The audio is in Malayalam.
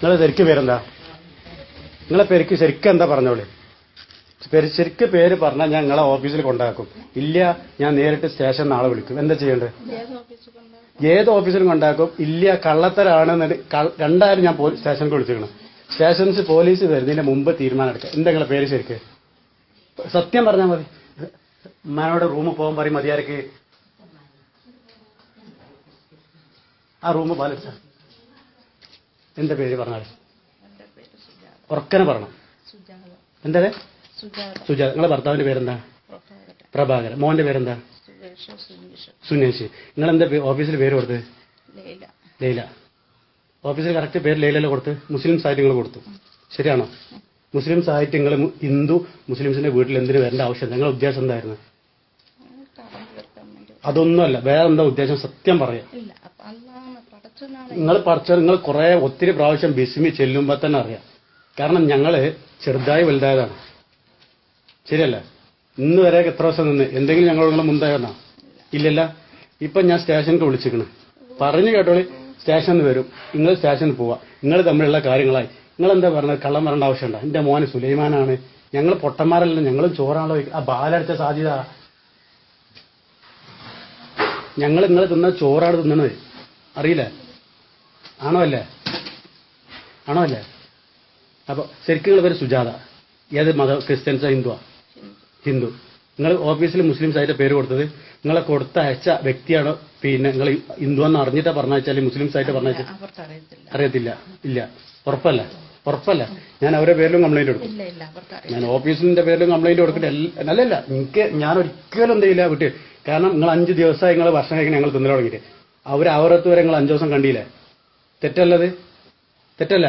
നിങ്ങളെ ശരിക്കും പേരെന്താ? നിങ്ങളെ പേർക്ക് ശരിക്കും എന്താ പറഞ്ഞോളൂ? ശരിക്കും പേര് പറഞ്ഞാൽ ഞാൻ നിങ്ങളെ ഓഫീസിൽ കൊണ്ടാക്കും. ഇല്ല, ഞാൻ നേരിട്ട് സ്റ്റേഷൻ നാളെ വിളിക്കും. എന്താ ചെയ്യേണ്ടത്? ഏത് ഓഫീസിലും കൊണ്ടാക്കും. ഇല്ല, കള്ളത്തരാണ് രണ്ടായിരം ഞാൻ സ്റ്റേഷനിൽ വിളിച്ചിരിക്കണം. സ്റ്റേഷൻസ് പോലീസ് വരുന്നതിന് മുമ്പ് തീരുമാനം എടുക്കുക. എന്താ നിങ്ങളെ പേര് ശരിക്ക്? സത്യം പറഞ്ഞാൽ മതി. ഉമ്മാനോട് റൂമിൽ പോകാൻ പറയും. മതിയാർക്ക് ആ റൂമ് പാലിച്ച എന്താ പേര് പറഞ്ഞാൽ ഉറക്കനെ പറയണം. എന്താ? സുജാത. നിങ്ങളെ ഭർത്താവിന്റെ പേരെന്താ? പ്രഭാകരൻ. മോന്റെ പേരെന്താ? സുനേഷ്. നിങ്ങളെന്താ ഓഫീസിൽ പേര് കൊടുത്തത്? ലൈല. ഓഫീസിൽ കറക്റ്റ് പേര് ലൈലല്ലേ കൊടുത്ത്? മുസ്ലിം സാഹിത്യങ്ങൾ കൊടുത്തു. ശരിയാണോ? മുസ്ലിം സാഹിത്യങ്ങൾ ഹിന്ദു മുസ്ലിംസിന്റെ വീട്ടിൽ എന്തിനു വരേണ്ട ആവശ്യം? നിങ്ങളുടെ ഉദ്ദേശം എന്തായിരുന്നു? അതൊന്നുമല്ല, വേറെ എന്താ ഉദ്ദേശം? സത്യം പറയാം. നിങ്ങൾ കുറെ ഒത്തിരി പ്രാവശ്യം ബിസ്മി ചെല്ലുമ്പോ തന്നെ അറിയാം. കാരണം ഞങ്ങള് ചെറുതായി വലുതായതാണ്. ശരിയല്ല? ഇന്ന് വരെ എത്ര ദിവസം നിന്ന് എന്തെങ്കിലും ഞങ്ങളോട് മുന്തായിരുന്നാ? ഇല്ലല്ല. ഇപ്പൊ ഞാൻ സ്റ്റേഷനിൽ വിളിച്ചിരിക്കണ്. പറഞ്ഞു കേട്ടോളി. സ്റ്റേഷനിൽ വരും. നിങ്ങൾ സ്റ്റേഷനിൽ പോവാ. നിങ്ങൾ തമ്മിലുള്ള കാര്യങ്ങളായി. നിങ്ങൾ എന്താ പറഞ്ഞത്? കള്ളം പറയേണ്ട ആവശ്യമുണ്ടോ? എന്റെ മോന് സുലൈമാനാണ്. ഞങ്ങൾ പൊട്ടന്മാരല്ല, ഞങ്ങളും ചോറാണല്ലോ. ആ ബാലടിച്ച സാധ്യത. ഞങ്ങൾ നിങ്ങൾ തിന്ന ചോറാണ് തിന്നണത്. അറിയില്ല? ആണോ അല്ലേ? ആണോ അല്ലേ? അപ്പൊ ശരിക്കും നിങ്ങൾ പേര് സുജാത. ഏത് മത? ക്രിസ്ത്യൻസോ ഹിന്ദുവാ? ഹിന്ദു. നിങ്ങൾ ഓഫീസിൽ മുസ്ലിംസ് ആയിട്ട് പേര് കൊടുത്തത് നിങ്ങളെ കൊടുത്ത അയച്ച വ്യക്തിയാണോ? പിന്നെ നിങ്ങൾ ഹിന്ദു എന്ന് അറിഞ്ഞിട്ടാ പറഞ്ഞാൽ മുസ്ലിംസ് ആയിട്ട് പറഞ്ഞാൽ അറിയത്തില്ല? ഇല്ല. ഉറപ്പല്ല? ഉറപ്പല്ല. ഞാൻ അവരുടെ പേരിലും കംപ്ലൈന്റ് കൊടുക്കും. ഞാൻ ഓഫീസിന്റെ പേരിലും കംപ്ലൈന്റ് കൊടുക്കട്ടെ. അല്ലല്ല, ഞാൻ ഒരിക്കലും എന്ത് ചെയ്യില്ല വിട്ട്. കാരണം നിങ്ങൾ 5 ദിവസമായി നിങ്ങൾ ഭക്ഷണം കഴിക്കാൻ ഞങ്ങൾ തിന്നൽ തുടങ്ങിയിട്ട് അവരത്ത് വരെ നിങ്ങൾ 5 ദിവസം കണ്ടില്ലേ? തെറ്റല്ലത്? തെറ്റല്ല?